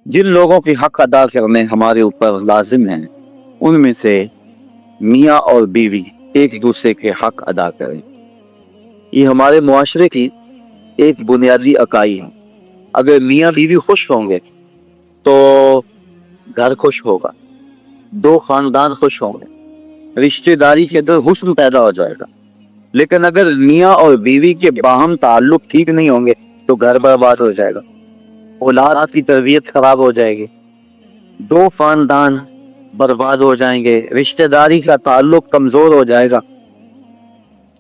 जिन लोगों के हक अदा करने हमारे ऊपर लाजिम हैं, उनमें से मियाँ और बीवी एक दूसरे के हक अदा करें। ये हमारे मुआशरे की एक बुनियादी इकाई है। अगर मियाँ बीवी खुश होंगे तो घर खुश होगा, दो खानदान खुश होंगे, रिश्तेदारी के अंदर हुस्न पैदा हो जाएगा। लेकिन अगर मियाँ और बीवी के बाहम ताल्लुक ठीक नहीं होंगे तो घर बर्बाद हो जाएगा, औलाद की तरबियत खराब हो जाएगी, दो खानदान बर्बाद हो जाएंगे, रिश्तेदारी का ताल्लुक कमजोर हो जाएगा।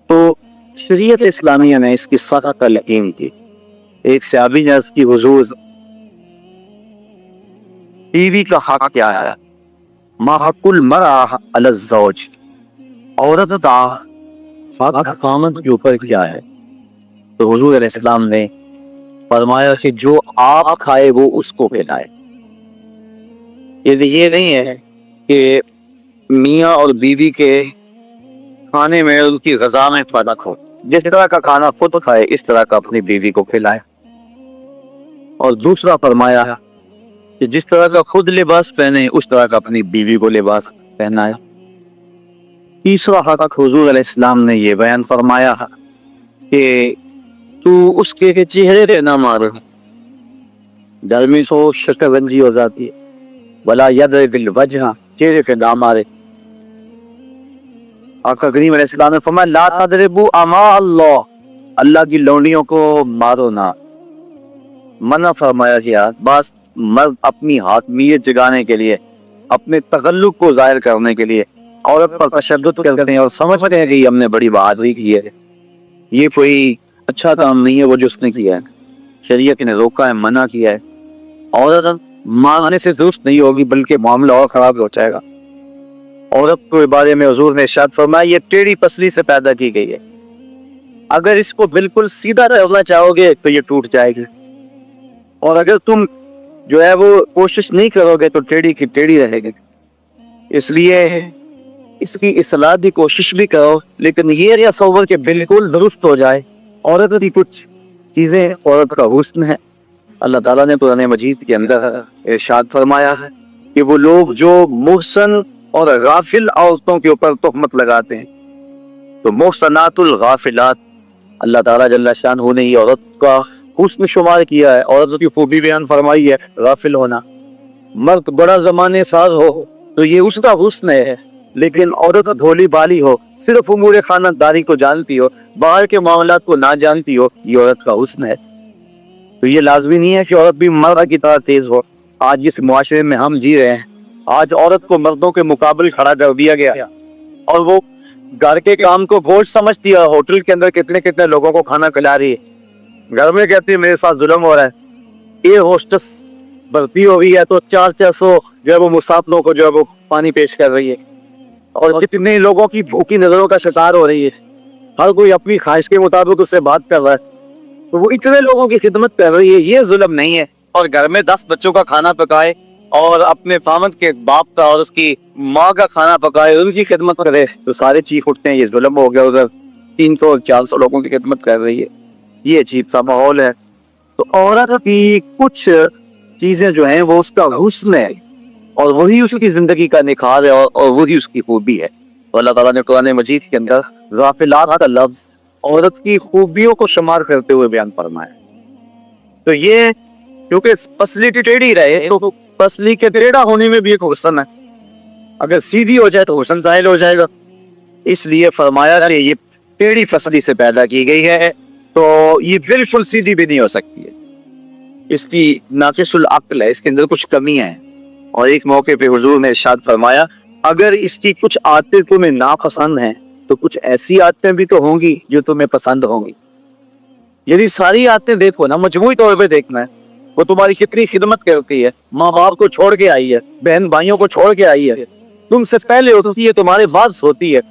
तो शरीयत इस्लामिया ने इसकी सख्त तलकीन की। एक सहाबी ने अर्ज़ की, हुजूर बीवी का हक क्या है? मा हक़ुल मरअ अला ज़ौज, औरत का हक खामद के ऊपर क्या है? तो हुजूर अलैहिस्सलाम ने फरमाया कि जो आप खाए वो उसको खिलाए। ये नहीं है कि मियाँ और बीवी के खाने में, उनकी ग़िज़ा में फर्क हो। जिस तरह का खाना खुद खाए इस तरह का अपनी बीवी को खिलाए। और दूसरा फरमाया कि जिस तरह का खुद लिबास पहने उस तरह का अपनी बीवी को लिबास पहनाए। तीसरा हक हुजूर अलैहिस्सलाम ने ये बयान फरमाया कि तू उसके के चेहरे पे ना मार, गर्मी से शक्लबंजी हो जाती है। वला यदरिबिल वजह, चेहरे पे ना मारे। आका करीम अलैहिस्सलाम ने फरमाया ला तदरिबू अमा अल्लाह, अल्लाह की लौंडियों को मारो ना। मना फरमाया गया। बस मर्द अपनी हाकमियत जगाने के लिए, अपने तगल्लुक को जाहिर करने के लिए औरत पर तशद्दुद करते हैं और समझते हैं कि हमने बड़ी बहादुरी की है, ये कोई अच्छा काम नहीं है वो जो उसने किया है। शरीयत ने रोका है, मना किया है। औरत मांगने से दुरुस्त नहीं होगी बल्कि मामला और खराब हो जाएगा। औरत के बारे में हुजूर ने इरशाद फरमाया ये टेढ़ी पसली से पैदा की गई है, अगर इसको बिल्कुल सीधा रहना चाहोगे तो ये टूट जाएगी, और अगर तुम जो है वो कोशिश नहीं करोगे तो टेढ़ी की टेढ़ी रहेगी। इसलिए इसकी इस्लाह की कोशिश भी करो, लेकिन ये तसव्वुर के बिल्कुल दुरुस्त हो जाए। औरत की कुछ चीजें, औरत का हुस्न है। अल्लाह ताला ने कुरान मजीद के अंदर इरशाद फरमाया है कि वो लोग जो मुहसन और गाफिल औरतों के ऊपर तोहमत लगाते हैं, तो मुहसनातुल गाफिलात, अल्लाह ताला जल्ला शानहू ने औरत का हुस्न शुमार किया है, औरत की खूबी बयान फरमाई है गाफिल होना। मर्द बड़ा जमाने साज हो तो ये उसका हुस्न है, लेकिन औरत भोली बाली हो, सिर्फ उमूर खानदारी को जानती हो, बाहर के मामलात को ना जानती हो, ये औरत का हुस्न है। तो ये लाजमी नहीं है कि औरत भी मर्द की तरह तेज हो। आज जिस मुआशरे में हम जी रहे हैं, आज औरत को मर्दों के मुकाबले खड़ा कर दिया गया और वो घर के काम को बोझ समझती है। होटल के अंदर कितने कितने लोगों को खाना खिला रही है, घर में कहती है मेरे साथ जुल्म हो रहा है। एयर होस्टेस भर्ती हो गई है तो 400 जो है वो मुसाफिरों को जो है वो पानी पेश कर रही है, और कितने लोगों की भूखी नजरों का शिकार हो रही है। हर कोई अपनी ख्वाहिश के मुताबिक उससे बात कर रहा है, तो वो इतने लोगों की खिदमत कर रही है, ये जुल्म नहीं है। और घर में 10 बच्चों का खाना पकाए और अपने फामद के बाप का और उसकी माँ का खाना पकाए, उनकी खिदमत करे, तो सारे चीख उठते हैं ये जुल्म हो गया। उधर 300-400 लोगों की खिदमत कर रही है, ये अजीब सा माहौल है। तो औरत की कुछ चीजें जो हैं वो उसका हुस्न है, और वही उसकी जिंदगी का निखार है, और वही उसकी खूबी है। तो अल्लाह ताला ने कुरान मजीद के अंदर गाफिलात का लफ्ज औरत की खूबियों को शुमार करते हुए बयान फरमाया। तो ये क्योंकि पसली टेढ़ी रहे तो पसली के टेढ़ा होने में भी एक हुस्न है, अगर सीधी हो जाए तो हुस्न ज़ाहिल हो जाएगा। इसलिए फरमाया कि ये टेढ़ी पसली से पैदा की गई है, तो ये बिल्कुल सीधी भी नहीं हो सकती है, इसकी नाकिसुल अक्ल है, इसके अंदर कुछ कमी है। और एक मौके पे हुजूर ने इरशाद फरमाया अगर इसकी कुछ आदतें तुम्हें नापसंद हैं तो कुछ ऐसी आदतें भी तो होंगी जो तुम्हें पसंद होंगी। यदि सारी आदतें देखो ना, मजमूई तौर पे देखना है, वो तुम्हारी कितनी खिदमत करती है, माँ बाप को छोड़ के आई है, बहन भाइयों को छोड़ के आई है, तुमसे पहले होती है, तुम्हारे बाद सोती है।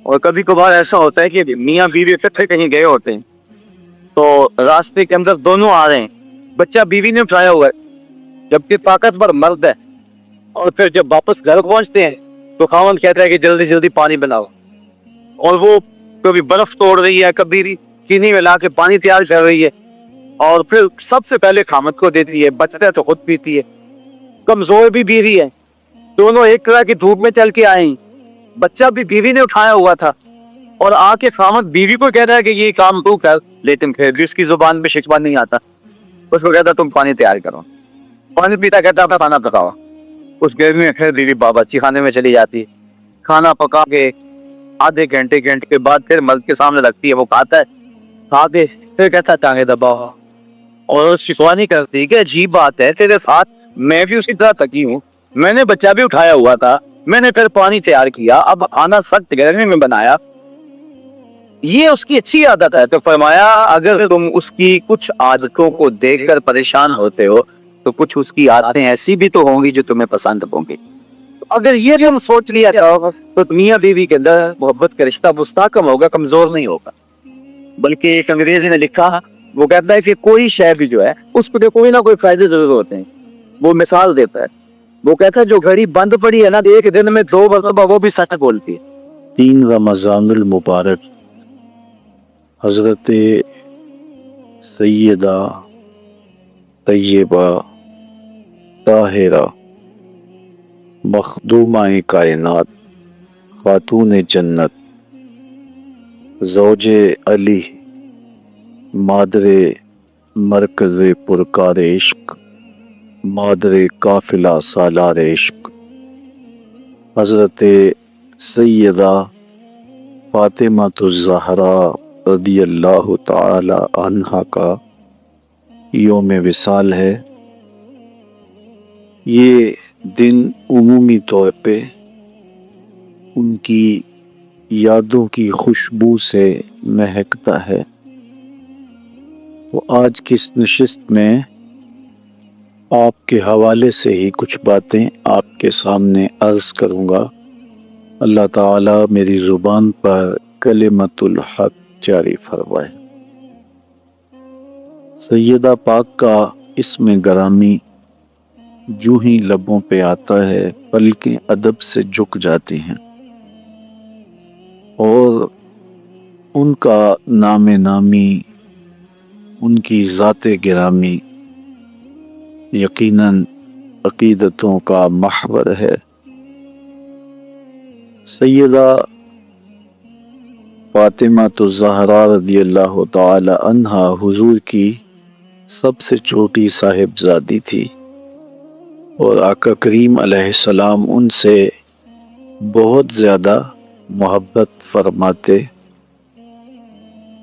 और कभी कभार ऐसा होता है कि मियाँ बीवी इकट्ठे कहीं गए होते हैं, तो रास्ते के अंदर दोनों आ रहे हैं, बच्चा बीवी ने उठाया हुआ है जबकि ताकतवर मर्द है, और फिर जब वापस घर पहुंचते हैं तो खावन कहता है कि जल्दी जल्दी पानी बनाओ, और वो कभी बर्फ तोड़ रही है, कभी चीनी मिला के पानी तैयार कर रही है, اور پھر سب سے پہلے خامد کو دیتی ہے، بچتا ہے تو خود پیتی ہے. کمزور بھی بیوی ہے، دونوں ایک طرح کی دھوپ میں چل کے آئیں، بچہ بھی بیوی نے اٹھایا ہوا تھا، اور آ کے خامد بیوی کو کہہ رہا ہے کہ یہ کام تو کر، لیکن پھر بھی اس کی زبان میں شکوہ نہیں آتا. اس کو کہتا تم پانی تیار کرو، پانی پیتا کہتا اپنا کھانا پکاؤ. اس گرمی میں پھر بیوی باورچی خانے میں چلی جاتی، کھانا پکا کے آدھے گھنٹے کے بعد پھر مرد کے سامنے رکھتی ہے، وہ کھاتا ہے، کھا کے پھر کہتا ٹانگے دباؤ. اور شکوہ نہیں کرتی کہ عجیب بات ہے تیرے ساتھ میں بھی اسی طرح تکی ہوں، میں نے بچہ بھی اٹھایا ہوا تھا، میں نے پھر پانی تیار کیا، اب کھانا سخت گرمی میں بنایا. یہ اس کی اچھی عادت ہے. تو فرمایا اگر تم اس کی کچھ عادتوں کو دیکھ کر پریشان ہوتے ہو تو کچھ اس کی عادتیں ایسی بھی تو ہوں گی جو تمہیں پسند ہوں گی. اگر یہ ہم سوچ لیا تو میاں بیوی کے اندر محبت کا رشتہ مستحکم ہوگا، کمزور نہیں ہوگا. بلکہ ایک انگریزی نے لکھا، وہ کہتا ہے کہ کوئی شے بھی جو ہے اس کو کوئی نہ کوئی فائدے ضرور ہوتے ہیں. وہ مثال دیتا ہے، وہ کہتا ہے جو گھڑی بند پڑی ہے نا ایک دن میں 2 مرتبہ وہ بھی سچ بولتی ہے. 3 رمضان المبارک حضرت سیدہ طیبہ طاہرہ مخدومہ کائنات خاتون جنت زوج علی مادر مرکز پرکار عشق مادر قافلہ سالار عشق حضرت سیدہ فاطمہ الزہرا رضی اللہ تعالی عنہا کا یوم وصال ہے. یہ دن عمومی طور پہ ان کی یادوں کی خوشبو سے مہکتا ہے. تو آج کی اس نشست میں آپ کے حوالے سے ہی کچھ باتیں آپ کے سامنے عرض کروں گا. اللہ تعالیٰ میری زبان پر کلمت الحق جاری فرمائے. سیدہ پاک کا اسم گرامی جو ہی لبوں پہ آتا ہے پلکیں ادب سے جھک جاتی ہیں، اور ان کا نام نامی، ان کی ذات گرامی یقیناً عقیدتوں کا محور ہے. سیدہ فاطمہ الزہرا رضی اللہ تعالی عنہا حضور کی سب سے چھوٹی صاحبزادی تھی، اور آقا کریم علیہ السلام ان سے بہت زیادہ محبت فرماتے،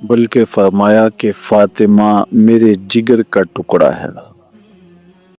بلکہ فرمایا کہ فاطمہ میرے جگر کا ٹکڑا ہے.